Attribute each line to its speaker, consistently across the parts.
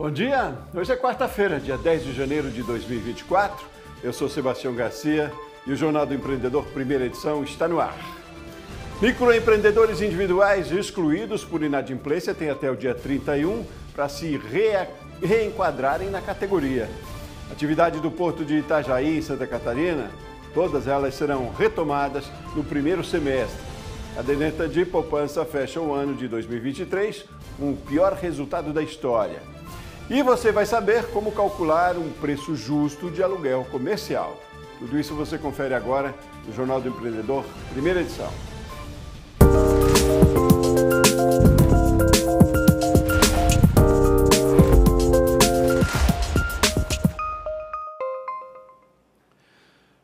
Speaker 1: Bom dia, hoje é quarta-feira, dia 10 de janeiro de 2024. Eu sou Sebastião Garcia e o Jornal do Empreendedor, primeira edição, está no ar. Microempreendedores individuais excluídos por inadimplência têm até o dia 31 para se reenquadrarem na categoria. Atividade do Porto de Itajaí, em Santa Catarina, todas elas serão retomadas no primeiro semestre. A caderneta de poupança fecha o ano de 2023 com o pior resultado da história. E você vai saber como calcular um preço justo de aluguel comercial. Tudo isso você confere agora no Jornal do Empreendedor, primeira edição.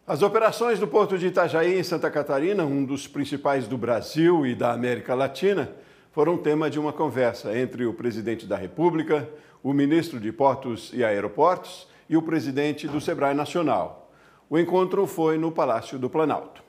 Speaker 1: As operações do Porto de Itajaí, em Santa Catarina, um dos principais do Brasil e da América Latina, foram tema de uma conversa entre o presidente da República, o ministro de Portos e Aeroportos e o presidente do Sebrae Nacional. O encontro foi no Palácio do Planalto.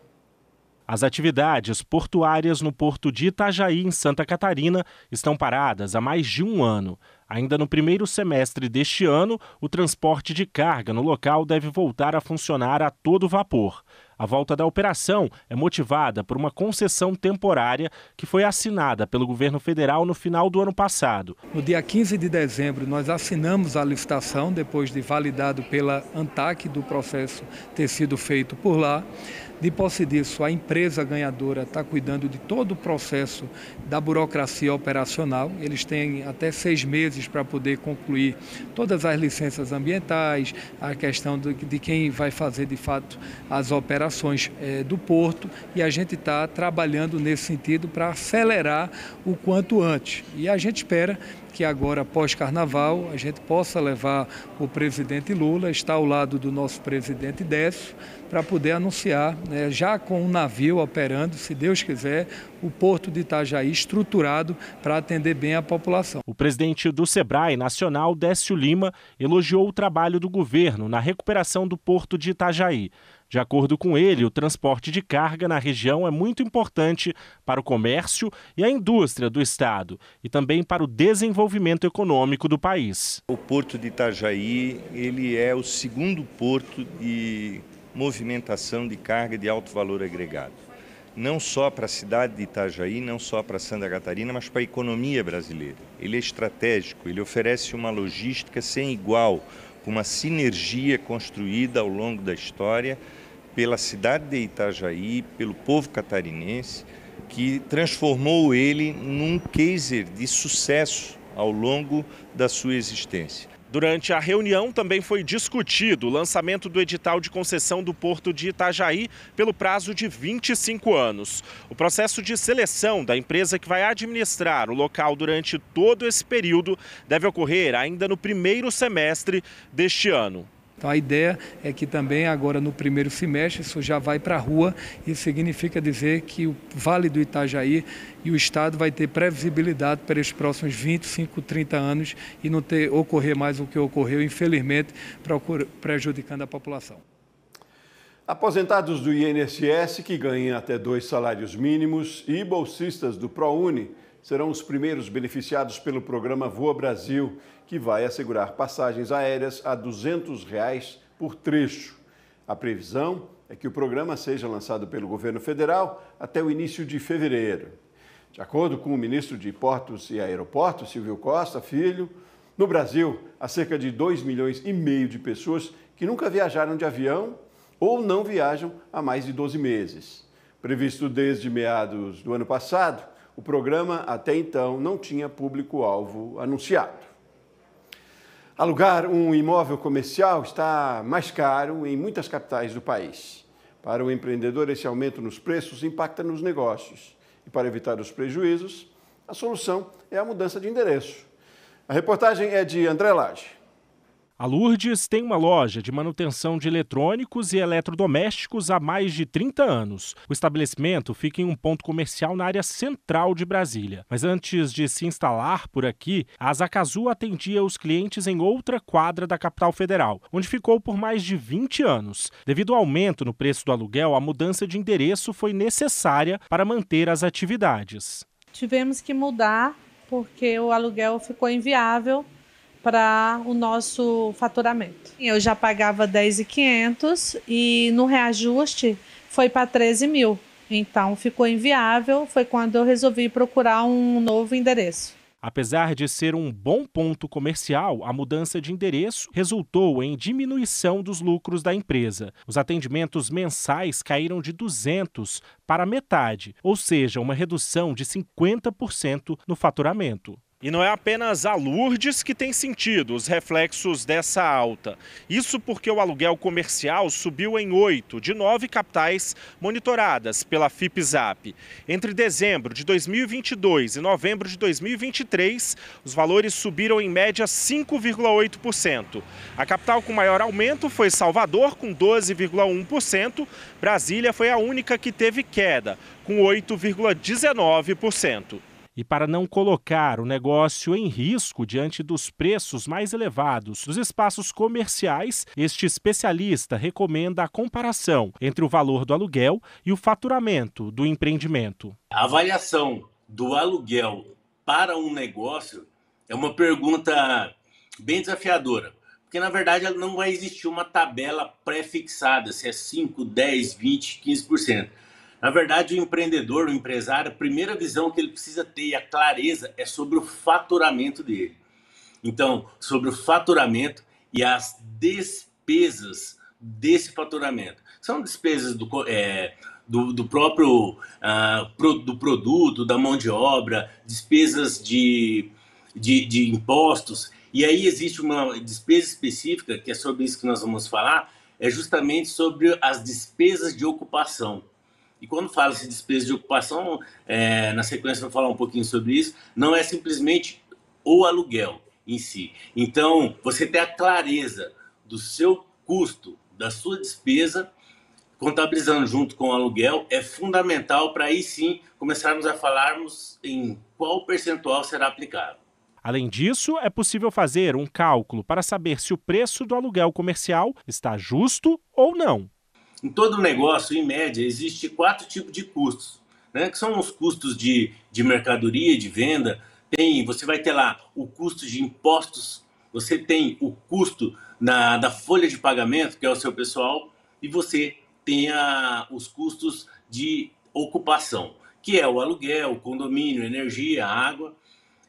Speaker 2: As atividades portuárias no Porto de Itajaí, em Santa Catarina, estão paradas há mais de um ano. Ainda no primeiro semestre deste ano, o transporte de carga no local deve voltar a funcionar a todo vapor. A volta da operação é motivada por uma concessão temporária que foi assinada pelo governo federal no final do ano passado.
Speaker 3: No dia 15 de dezembro, nós assinamos a licitação, depois de validado pela ANTAC, do processo ter sido feito por lá. De posse disso, a empresa ganhadora está cuidando de todo o processo da burocracia operacional. Eles têm até 6 meses para poder concluir todas as licenças ambientais, a questão de quem vai fazer de fato as operações do porto, e a gente está trabalhando nesse sentido para acelerar o quanto antes. E a gente espera que agora, pós-carnaval, a gente possa levar o presidente Lula, estar ao lado do nosso presidente Décio, para poder anunciar, já com um navio operando, se Deus quiser, o Porto de Itajaí estruturado para atender bem a população.
Speaker 2: O presidente do Sebrae Nacional, Décio Lima, elogiou o trabalho do governo na recuperação do Porto de Itajaí. De acordo com ele, o transporte de carga na região é muito importante para o comércio e a indústria do estado e também para o desenvolvimento econômico do país.
Speaker 4: O Porto de Itajaí, ele é o segundo porto de movimentação de carga de alto valor agregado. Não só para a cidade de Itajaí, não só para Santa Catarina, mas para a economia brasileira. Ele é estratégico, ele oferece uma logística sem igual, com uma sinergia construída ao longo da história pela cidade de Itajaí, pelo povo catarinense, que transformou ele num case de sucesso ao longo da sua existência.
Speaker 2: Durante a reunião também foi discutido o lançamento do edital de concessão do Porto de Itajaí pelo prazo de 25 anos. O processo de seleção da empresa que vai administrar o local durante todo esse período deve ocorrer ainda no primeiro semestre deste ano.
Speaker 3: Então a ideia é que também agora no primeiro semestre isso já vai para a rua. Isso significa dizer que o Vale do Itajaí e o Estado vai ter previsibilidade para os próximos 25, 30 anos e não ocorrer mais o que ocorreu, infelizmente, prejudicando a população.
Speaker 1: Aposentados do INSS que ganhem até 2 salários mínimos e bolsistas do ProUni serão os primeiros beneficiados pelo programa Voa Brasil, que vai assegurar passagens aéreas a R$ 200 por trecho. A previsão é que o programa seja lançado pelo governo federal até o início de fevereiro. De acordo com o ministro de Portos e Aeroportos, Silvio Costa Filho, no Brasil, há cerca de 2,5 milhões de pessoas que nunca viajaram de avião ou não viajam há mais de 12 meses. Previsto desde meados do ano passado, o programa até então não tinha público-alvo anunciado. Alugar um imóvel comercial está mais caro em muitas capitais do país. Para o empreendedor, esse aumento nos preços impacta nos negócios. E para evitar os prejuízos, a solução é a mudança de endereço. A reportagem é de André Lage.
Speaker 2: A Lourdes tem uma loja de manutenção de eletrônicos e eletrodomésticos há mais de 30 anos. O estabelecimento fica em um ponto comercial na área central de Brasília. Mas antes de se instalar por aqui, a Zacazu atendia os clientes em outra quadra da capital federal, onde ficou por mais de 20 anos. Devido ao aumento no preço do aluguel, a mudança de endereço foi necessária para manter as atividades.
Speaker 5: Tivemos que mudar porque o aluguel ficou inviável para o nosso faturamento. Eu já pagava 10.500 e no reajuste foi para 13 mil. Então ficou inviável, foi quando eu resolvi procurar um novo endereço.
Speaker 2: Apesar de ser um bom ponto comercial, a mudança de endereço resultou em diminuição dos lucros da empresa. Os atendimentos mensais caíram de 200 para metade, ou seja, uma redução de 50% no faturamento. E não é apenas a Lourdes que tem sentido os reflexos dessa alta. Isso porque o aluguel comercial subiu em 8 de 9 capitais monitoradas pela FIPZAP. Entre dezembro de 2022 e novembro de 2023, os valores subiram em média 5,8%. A capital com maior aumento foi Salvador, com 12,1%. Brasília foi a única que teve queda, com 8,19%. E para não colocar o negócio em risco diante dos preços mais elevados dos espaços comerciais, este especialista recomenda a comparação entre o valor do aluguel e o faturamento do empreendimento.
Speaker 6: A avaliação do aluguel para um negócio é uma pergunta bem desafiadora, porque na verdade não vai existir uma tabela pré-fixada, se é 5, 10, 20, 15%. Na verdade, o empreendedor, o empresário, a primeira visão que ele precisa ter e a clareza é sobre o faturamento dele. Então, sobre o faturamento e as despesas desse faturamento. São despesas do próprio do produto, da mão de obra, despesas de impostos. E aí existe uma despesa específica, que é sobre isso que nós vamos falar, é justamente sobre as despesas de ocupação. E quando fala-se de despesa de ocupação, na sequência eu vou falar um pouquinho sobre isso, não é simplesmente o aluguel em si. Então, você ter a clareza do seu custo, da sua despesa, contabilizando junto com o aluguel, é fundamental para aí sim começarmos a falarmos em qual percentual será aplicado.
Speaker 2: Além disso, é possível fazer um cálculo para saber se o preço do aluguel comercial está justo ou não.
Speaker 6: Em todo negócio, em média, existe 4 tipos de custos, né? Que são os custos de mercadoria, de venda. Você vai ter lá o custo de impostos, você tem o custo da folha de pagamento, que é o seu pessoal, e você tem os custos de ocupação, que é o aluguel, o condomínio, energia, água.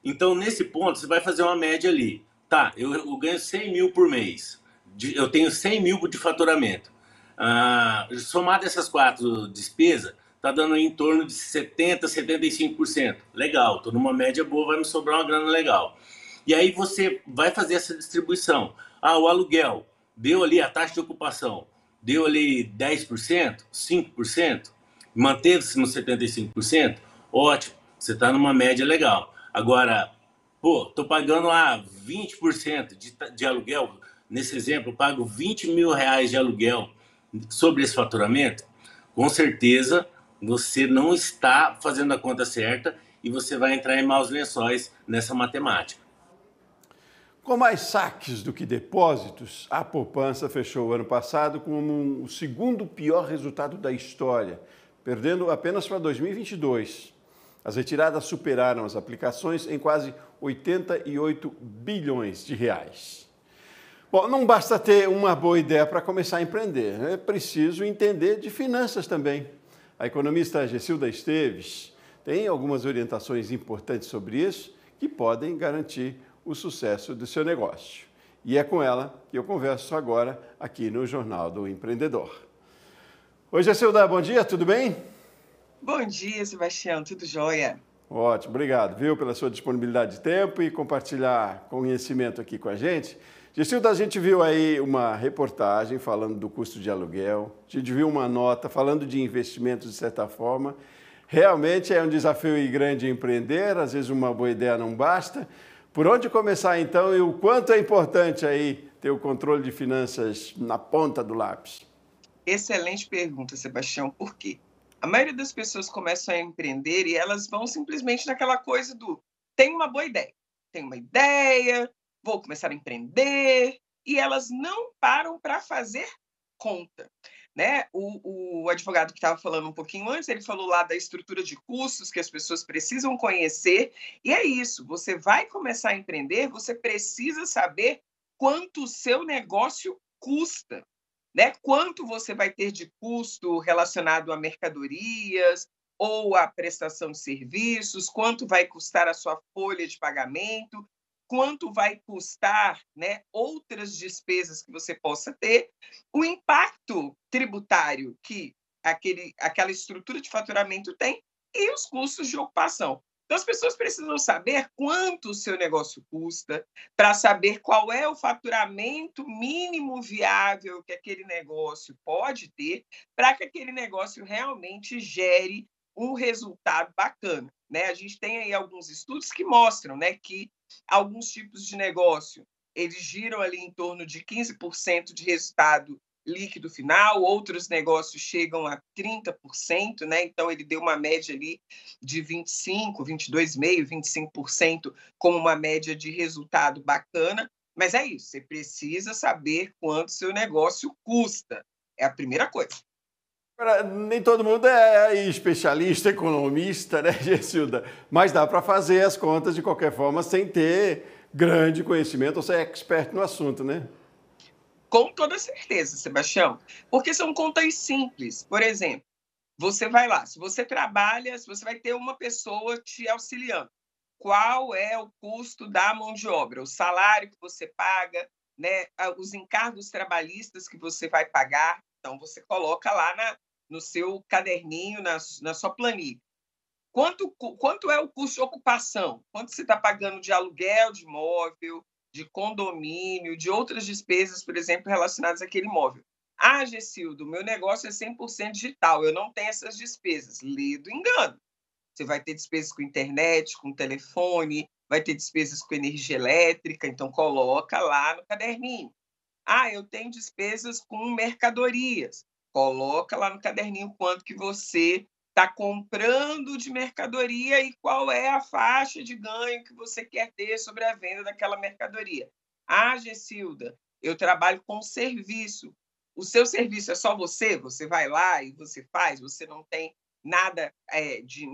Speaker 6: Então, nesse ponto, você vai fazer uma média ali. Tá, eu ganho 100 mil por mês, eu tenho 100 mil de faturamento. Somado essas 4 despesas, está dando em torno de 70%, 75%. Legal, estou numa média boa, vai me sobrar uma grana legal. E aí você vai fazer essa distribuição. O aluguel, deu ali a taxa de ocupação, deu ali 10%, 5%, manteve-se no 75%, ótimo, você está numa média legal. Agora, estou pagando 20% de aluguel, nesse exemplo, eu pago 20 mil reais de aluguel sobre esse faturamento, com certeza você não está fazendo a conta certa e você vai entrar em maus lençóis nessa matemática.
Speaker 1: Com mais saques do que depósitos, a poupança fechou o ano passado como o segundo pior resultado da história, perdendo apenas para 2022. As retiradas superaram as aplicações em quase 88 bilhões de reais. Bom, não basta ter uma boa ideia para começar a empreender, é preciso entender de finanças também. A economista Gessilda Esteves tem algumas orientações importantes sobre isso que podem garantir o sucesso do seu negócio. E é com ela que eu converso agora aqui no Jornal do Empreendedor. Oi, Gessilda, bom dia, tudo bem?
Speaker 7: Bom dia, Sebastião, tudo jóia?
Speaker 1: Ótimo, obrigado, pela sua disponibilidade de tempo e compartilhar conhecimento aqui com a gente. Gessilda, a gente viu aí uma reportagem falando do custo de aluguel, a gente viu uma nota falando de investimentos de certa forma. Realmente é um desafio grande empreender, às vezes uma boa ideia não basta. Por onde começar então e o quanto é importante aí ter o controle de finanças na ponta do lápis?
Speaker 7: Excelente pergunta, Sebastião, por quê? A maioria das pessoas começam a empreender e elas vão simplesmente naquela coisa do tenho uma boa ideia, vou começar a empreender, e elas não param para fazer conta. né? O advogado que estava falando um pouquinho antes, ele falou lá da estrutura de custos que as pessoas precisam conhecer, e é isso, você vai começar a empreender, você precisa saber quanto o seu negócio custa, né? Quanto você vai ter de custo relacionado a mercadorias ou a prestação de serviços, quanto vai custar a sua folha de pagamento, quanto vai custar, né, outras despesas que você possa ter, o impacto tributário que aquela estrutura de faturamento tem e os custos de ocupação. Então, as pessoas precisam saber quanto o seu negócio custa, para saber qual é o faturamento mínimo viável que aquele negócio pode ter, para que aquele negócio realmente gere um resultado bacana, né? A gente tem aí alguns estudos que mostram, né, que alguns tipos de negócio eles giram ali em torno de 15% de resultado líquido final, outros negócios chegam a 30%, né? Então ele deu uma média ali de 25, 22,5%, 25% como uma média de resultado bacana, mas é isso, você precisa saber quanto seu negócio custa, é a primeira coisa.
Speaker 1: Agora, nem todo mundo é especialista, economista, né, Gessilda? Mas dá para fazer as contas de qualquer forma sem ter grande conhecimento ou ser expert no assunto, né?
Speaker 7: Com toda certeza, Sebastião, porque são contas simples. Por exemplo, você vai lá, se você trabalha, se você vai ter uma pessoa te auxiliando, qual é o custo da mão de obra, o salário que você paga, né, os encargos trabalhistas que você vai pagar, então você coloca lá no seu caderninho, na sua planilha. Quanto é o custo de ocupação? Quanto você está pagando de aluguel de imóvel, de condomínio, de outras despesas, por exemplo, relacionadas àquele imóvel? Ah, Gessildo, meu negócio é 100% digital, eu não tenho essas despesas. Lê do engano. Você vai ter despesas com internet, com telefone, vai ter despesas com energia elétrica, então coloca lá no caderninho. Ah, eu tenho despesas com mercadorias. Coloca lá no caderninho quanto que você está comprando de mercadoria e qual é a faixa de ganho que você quer ter sobre a venda daquela mercadoria. Ah, Gessilda, eu trabalho com serviço. O seu serviço é só você? Você vai lá e você faz? Você não tem nada de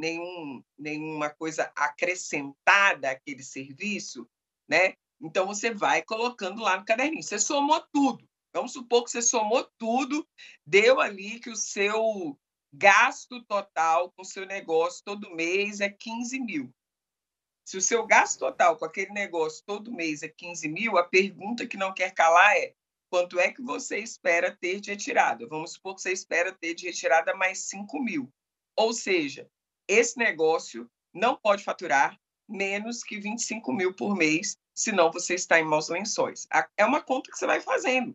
Speaker 7: nenhuma coisa acrescentada àquele serviço, né? Então, você vai colocando lá no caderninho. Você somou tudo. Vamos supor que você somou tudo, deu ali que o seu gasto total com o seu negócio todo mês é 15 mil. Se o seu gasto total com aquele negócio todo mês é 15 mil, a pergunta que não quer calar é: quanto é que você espera ter de retirada? Vamos supor que você espera ter de retirada mais 5 mil. Ou seja, esse negócio não pode faturar menos que 25 mil por mês, senão você está em maus lençóis. É uma conta que você vai fazendo.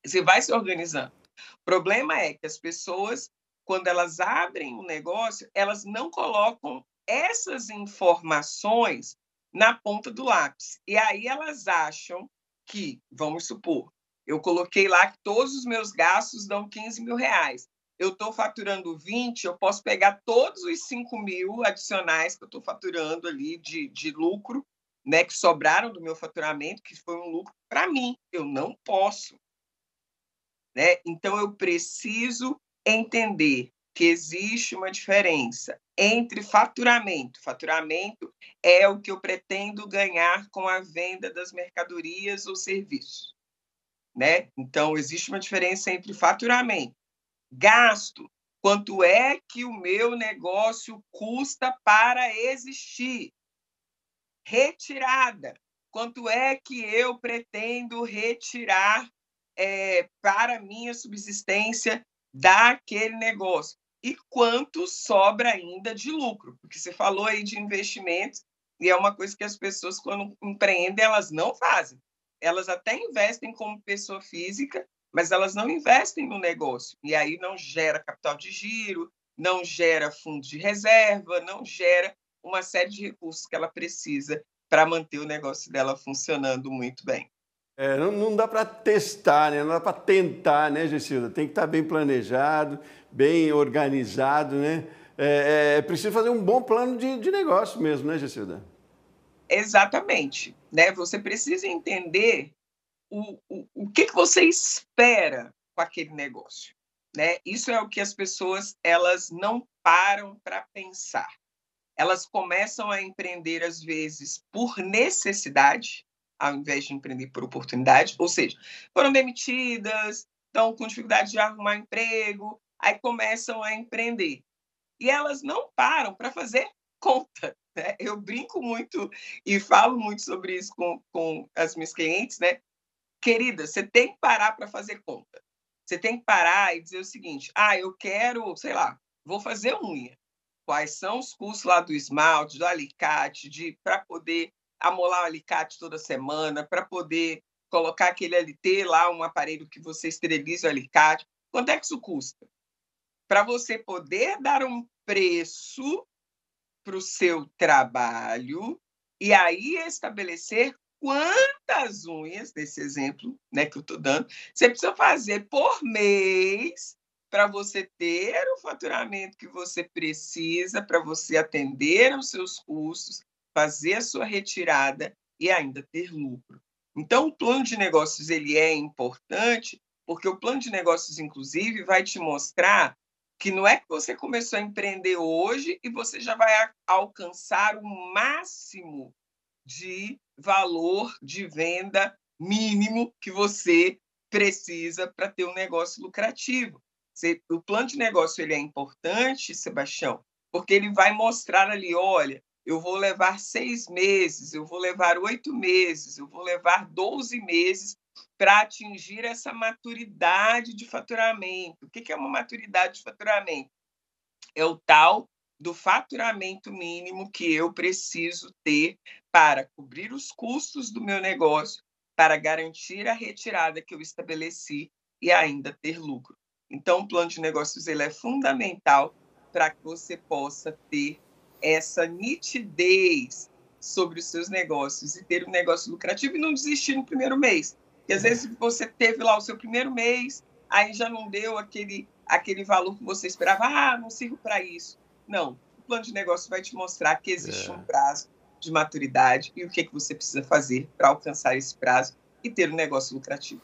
Speaker 7: Você vai se organizando. O problema é que as pessoas, quando elas abrem um negócio, elas não colocam essas informações na ponta do lápis. E aí elas acham que, vamos supor, eu coloquei lá que todos os meus gastos dão 15 mil reais. Eu estou faturando 20, eu posso pegar todos os 5 mil adicionais que eu estou faturando ali de lucro, né, que sobraram do meu faturamento, que foi um lucro para mim. Eu não posso. Né? Então, eu preciso entender que existe uma diferença entre faturamento. Faturamento é o que eu pretendo ganhar com a venda das mercadorias ou serviços. Né? Então, existe uma diferença entre faturamento. Gasto, quanto é que o meu negócio custa para existir? Retirada, quanto é que eu pretendo retirar para a minha subsistência daquele negócio? E quanto sobra ainda de lucro? Porque você falou aí de investimentos, e é uma coisa que as pessoas, quando empreendem, elas não fazem. Elas até investem como pessoa física, mas elas não investem no negócio. E aí não gera capital de giro, não gera fundo de reserva, não gera uma série de recursos que ela precisa para manter o negócio dela funcionando muito bem.
Speaker 1: Não dá para testar, né? Não dá para tentar, né, Gessilda? Tem que estar bem planejado, bem organizado, né? É preciso fazer um bom plano de negócio mesmo, né, Gessilda?
Speaker 7: Exatamente. Né? Você precisa entender o que você espera com aquele negócio. né? Isso é o que as pessoas elas não param para pensar. Elas começam a empreender, às vezes, por necessidade, ao invés de empreender por oportunidade, ou seja, foram demitidas, estão com dificuldade de arrumar emprego, aí começam a empreender. E elas não param para fazer conta, né? Eu brinco muito e falo muito sobre isso com as minhas clientes, né? Querida, você tem que parar para fazer conta. Você tem que parar e dizer o seguinte, eu quero, sei lá, vou fazer unha. Quais são os custos lá do esmalte, do alicate, para poder amolar o alicate toda semana, para poder colocar aquele LT lá, um aparelho que você esteriliza o alicate. Quanto é que isso custa? Para você poder dar um preço para o seu trabalho e aí estabelecer quantas unhas, nesse exemplo, né, que eu estou dando, você precisa fazer por mês para você ter o faturamento que você precisa, para você atender aos seus custos, fazer a sua retirada e ainda ter lucro. Então, o plano de negócios ele é importante, porque o plano de negócios, inclusive, vai te mostrar que não é que você começou a empreender hoje e você já vai alcançar o máximo de valor de venda mínimo que você precisa para ter um negócio lucrativo. O plano de negócio ele é importante, Sebastião, porque ele vai mostrar ali, olha, eu vou levar 6 meses, eu vou levar 8 meses, eu vou levar 12 meses para atingir essa maturidade de faturamento. O que é uma maturidade de faturamento? É o tal do faturamento mínimo que eu preciso ter para cobrir os custos do meu negócio, para garantir a retirada que eu estabeleci e ainda ter lucro. Então, o plano de negócios ele é fundamental para que você possa ter essa nitidez sobre os seus negócios e ter um negócio lucrativo e não desistir no primeiro mês. Porque, às vezes, você teve lá o seu primeiro mês, aí já não deu aquele valor que você esperava. Não sirvo para isso. Não, o plano de negócio vai te mostrar que existe um prazo de maturidade e o que você precisa fazer para alcançar esse prazo e ter um negócio lucrativo.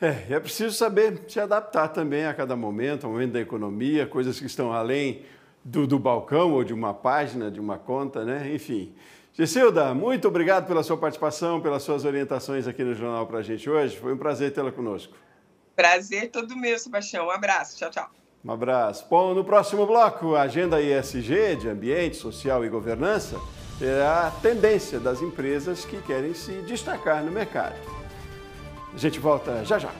Speaker 1: É preciso saber se adaptar também a cada momento, ao momento da economia, coisas que estão além do balcão ou de uma página, de uma conta, né? Enfim. Gisilda, muito obrigado pela sua participação, pelas suas orientações aqui no Jornal para a gente hoje. Foi um prazer tê-la conosco.
Speaker 7: Prazer todo meu, Sebastião. Um abraço. Tchau, tchau.
Speaker 1: Um abraço. Bom, no próximo bloco, a agenda ESG de Ambiente, Social e Governança terá a tendência das empresas que querem se destacar no mercado. A gente volta já já.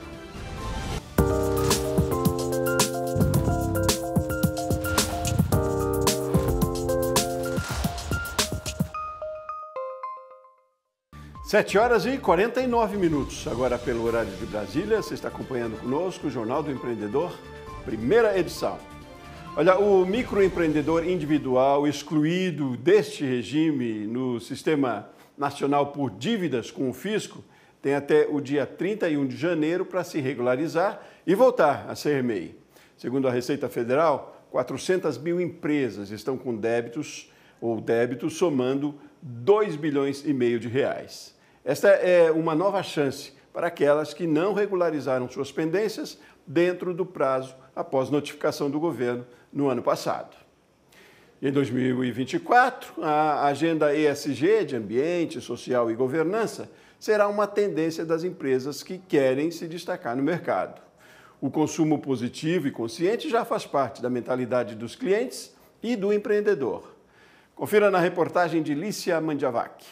Speaker 1: Sete horas e 49 minutos. Agora, pelo horário de Brasília, você está acompanhando conosco o Jornal do Empreendedor, primeira edição. Olha, o microempreendedor individual excluído deste regime no Sistema Nacional por Dívidas com o Fisco tem até o dia 31 de janeiro para se regularizar e voltar a ser MEI. Segundo a Receita Federal, 400 mil empresas estão com débitos somando 2,5 bilhões de reais. Esta é uma nova chance para aquelas que não regularizaram suas pendências dentro do prazo após notificação do governo no ano passado. Em 2024, a agenda ESG de Ambiente, Social e Governança será uma tendência das empresas que querem se destacar no mercado. O consumo positivo e consciente já faz parte da mentalidade dos clientes e do empreendedor. Confira na reportagem de Lícia Mandiavac.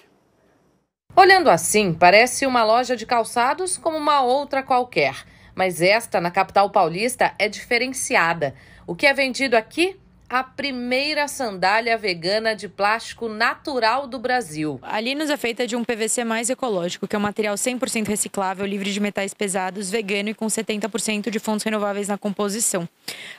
Speaker 8: Olhando assim, parece uma loja de calçados como uma outra qualquer. Mas esta, na capital paulista, é diferenciada. O que é vendido aqui? A primeira sandália vegana de plástico natural do Brasil.
Speaker 9: A Linus é feita de um PVC mais ecológico, que é um material 100% reciclável, livre de metais pesados, vegano e com 70% de fontes renováveis na composição.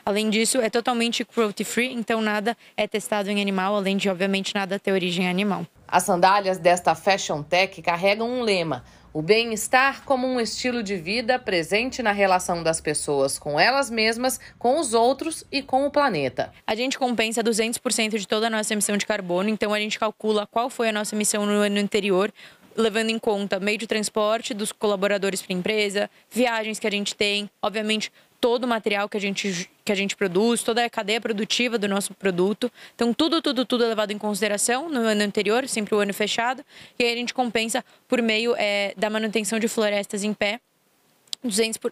Speaker 9: Além disso, é totalmente cruelty-free, então nada é testado em animal, além de, obviamente, nada ter origem animal.
Speaker 8: As sandálias desta Fashion Tech carregam um lema: o bem-estar como um estilo de vida presente na relação das pessoas com elas mesmas, com os outros e com o planeta.
Speaker 9: A gente compensa 200% de toda a nossa emissão de carbono, então a gente calcula qual foi a nossa emissão no ano anterior, levando em conta meio de transporte dos colaboradores para a empresa, viagens que a gente tem, obviamente todo o material que a gente produz, toda a cadeia produtiva do nosso produto. Então, tudo é levado em consideração no ano anterior, sempre o ano fechado. E aí a gente compensa por meio da manutenção de florestas em pé,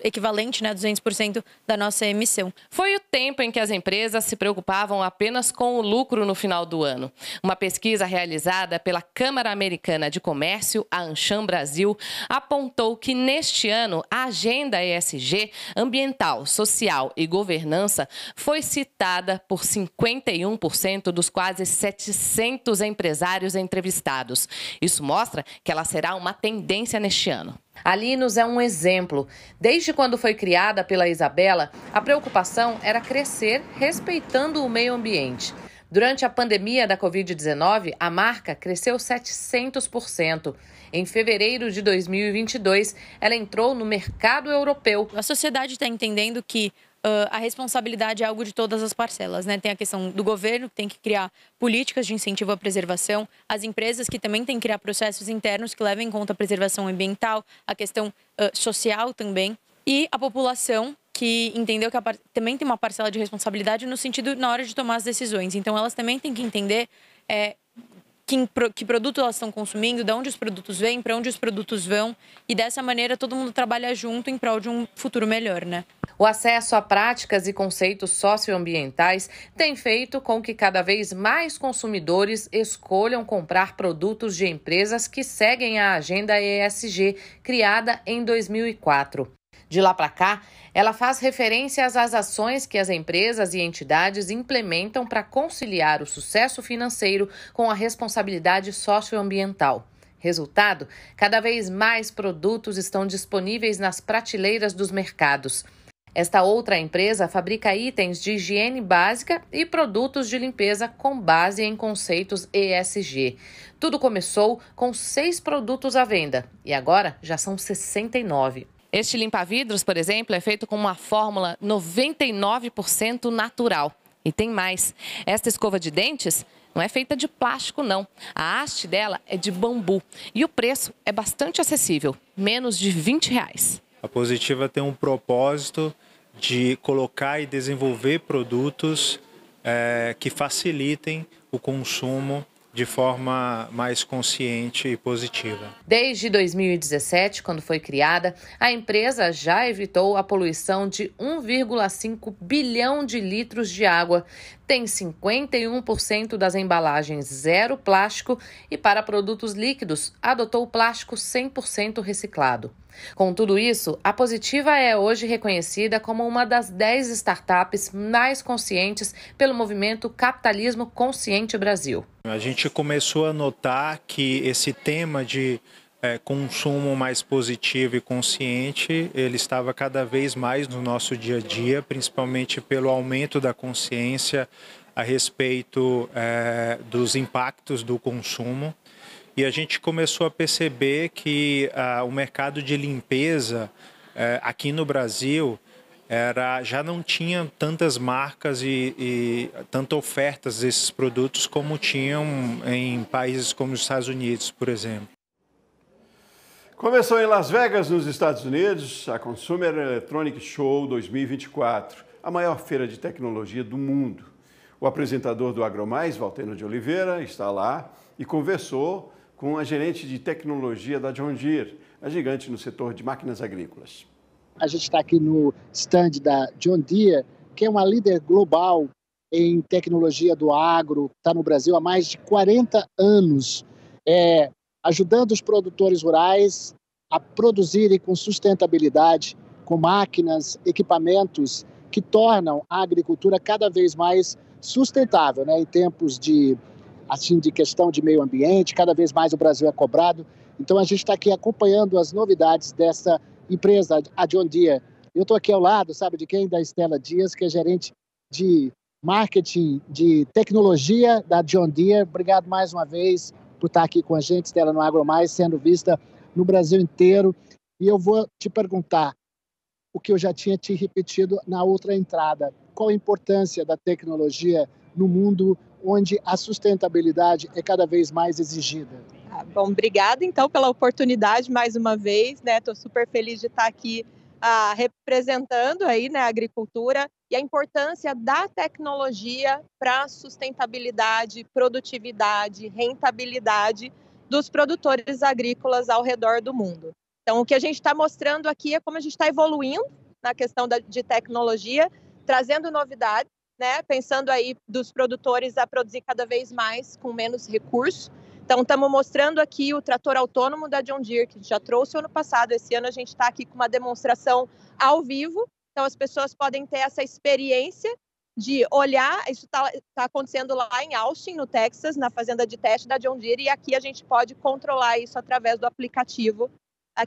Speaker 9: equivalente, 200% da nossa emissão.
Speaker 8: Foi o tempo em que as empresas se preocupavam apenas com o lucro no final do ano. Uma pesquisa realizada pela Câmara Americana de Comércio, a Ancham Brasil, apontou que neste ano a agenda ESG, ambiental, social e governança, foi citada por 51% dos quase 700 empresários entrevistados. Isso mostra que ela será uma tendência neste ano. A Linus é um exemplo. Desde quando foi criada pela Isabela, a preocupação era crescer respeitando o meio ambiente. Durante a pandemia da Covid-19, a marca cresceu 700%. Em fevereiro de 2022, ela entrou no mercado europeu.
Speaker 9: A sociedade está entendendo que a responsabilidade é algo de todas as parcelas, né? Tem a questão do governo, que tem que criar políticas de incentivo à preservação, as empresas que também têm que criar processos internos que levem em conta a preservação ambiental, a questão social também, e a população que entendeu que também tem uma parcela de responsabilidade no sentido na hora de tomar as decisões. Então, elas também têm que entender que produto elas estão consumindo, de onde os produtos vêm, para onde os produtos vão. E dessa maneira todo mundo trabalha junto em prol de um futuro melhor, né?
Speaker 8: O acesso a práticas e conceitos socioambientais tem feito com que cada vez mais consumidores escolham comprar produtos de empresas que seguem a agenda ESG, criada em 2004. De lá para cá, ela faz referências às ações que as empresas e entidades implementam para conciliar o sucesso financeiro com a responsabilidade socioambiental. Resultado, cada vez mais produtos estão disponíveis nas prateleiras dos mercados. Esta outra empresa fabrica itens de higiene básica e produtos de limpeza com base em conceitos ESG. Tudo começou com 6 produtos à venda e agora já são 69. Este limpa-vidros, por exemplo, é feito com uma fórmula 99% natural. E tem mais. Esta escova de dentes não é feita de plástico, não. A haste dela é de bambu. E o preço é bastante acessível, menos de R$20.
Speaker 10: A Positiva tem um propósito de colocar e desenvolver produtos que facilitem o consumo de forma mais consciente e positiva.
Speaker 8: Desde 2017, quando foi criada, a empresa já evitou a poluição de 1,5 bilhão de litros de água. Tem 51% das embalagens zero plástico e, para produtos líquidos, adotou plástico 100% reciclado. Com tudo isso, a Positiva é hoje reconhecida como uma das 10 startups mais conscientes pelo movimento Capitalismo Consciente Brasil.
Speaker 10: A gente começou a notar que esse tema de consumo mais positivo e consciente, ele estava cada vez mais no nosso dia a dia, principalmente pelo aumento da consciência a respeito dos impactos do consumo. E a gente começou a perceber que o mercado de limpeza aqui no Brasil já não tinha tantas marcas e tantas ofertas desses produtos como tinham em países como os Estados Unidos, por exemplo.
Speaker 1: Começou em Las Vegas, nos Estados Unidos, a Consumer Electronics Show 2024, a maior feira de tecnologia do mundo. O apresentador do AgroMais, Valteno de Oliveira, está lá e conversou com a gerente de tecnologia da John Deere, a gigante no setor de máquinas agrícolas.
Speaker 11: A gente está aqui no stand da John Deere, que é uma líder global em tecnologia do agro, está no Brasil há mais de 40 anos, ajudando os produtores rurais a produzirem com sustentabilidade, com máquinas, equipamentos que tornam a agricultura cada vez mais sustentável, né? Em tempos de questão de meio ambiente, cada vez mais o Brasil é cobrado. Então, a gente está aqui acompanhando as novidades dessa empresa, a John Deere. Eu estou aqui ao lado, sabe de quem? Da Estela Dias, que é gerente de marketing, de tecnologia da John Deere. Obrigado mais uma vez por estar aqui com a gente, Estela, no AgroMais, sendo vista no Brasil inteiro. E eu vou te perguntar o que eu já tinha te repetido na outra entrada. Qual a importância da tecnologia no mundo onde a sustentabilidade é cada vez mais exigida?
Speaker 12: Bom, obrigada então pela oportunidade mais uma vez, né? Estou super feliz de estar aqui representando aí, né, a agricultura e a importância da tecnologia para sustentabilidade, produtividade, rentabilidade dos produtores agrícolas ao redor do mundo. Então, o que a gente está mostrando aqui é como a gente está evoluindo na questão de tecnologia, trazendo novidades, né, pensando aí dos produtores a produzir cada vez mais com menos recurso. Então, estamos mostrando aqui o trator autônomo da John Deere, que já trouxe o ano passado. Esse ano a gente está aqui com uma demonstração ao vivo. Então, as pessoas podem ter essa experiência de olhar. Isso está acontecendo lá em Austin, no Texas, na fazenda de teste da John Deere. E aqui a gente pode controlar isso através do aplicativo,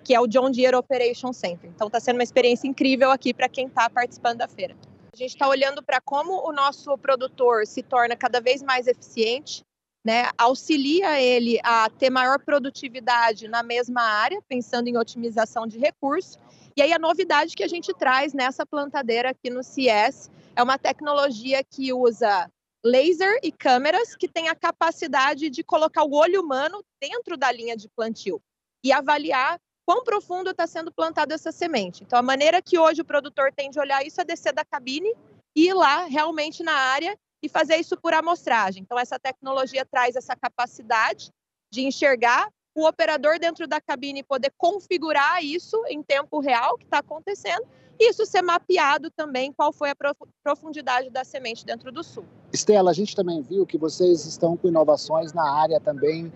Speaker 12: que é o John Deere Operation Center. Então, está sendo uma experiência incrível aqui para quem está participando da feira. A gente está olhando para como o nosso produtor se torna cada vez mais eficiente, né, auxilia ele a ter maior produtividade na mesma área, pensando em otimização de recursos. E aí a novidade que a gente traz nessa plantadeira aqui no CES é uma tecnologia que usa laser e câmeras que tem a capacidade de colocar o olho humano dentro da linha de plantio e avaliar quão profundo está sendo plantada essa semente. Então, a maneira que hoje o produtor tem de olhar isso é descer da cabine e ir lá realmente na área e fazer isso por amostragem. Então, essa tecnologia traz essa capacidade de enxergar o operador dentro da cabine e poder configurar isso em tempo real que está acontecendo e isso ser mapeado também qual foi a profundidade da semente dentro do sul.
Speaker 11: Estela, a gente também viu que vocês estão com inovações na área também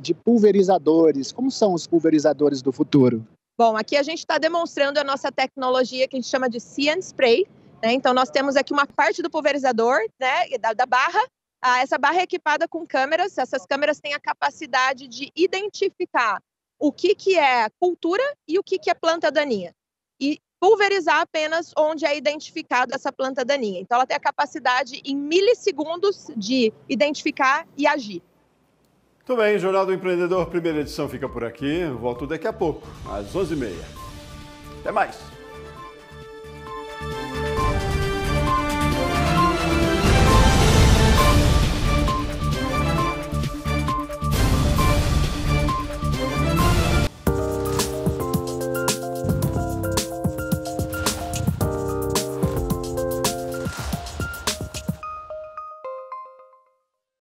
Speaker 11: de pulverizadores. Como são os pulverizadores do futuro?
Speaker 12: Bom, aqui a gente está demonstrando a nossa tecnologia que a gente chama de See and Spray. Então, nós temos aqui uma parte do pulverizador, né, da barra. Essa barra é equipada com câmeras. Essas câmeras têm a capacidade de identificar o que é cultura e o que é planta daninha. E pulverizar apenas onde é identificada essa planta daninha. Então, ela tem a capacidade, em milissegundos, de identificar e agir.
Speaker 1: Muito bem, Jornal do Empreendedor, primeira edição fica por aqui. Eu volto daqui a pouco, às 11h30. Até mais!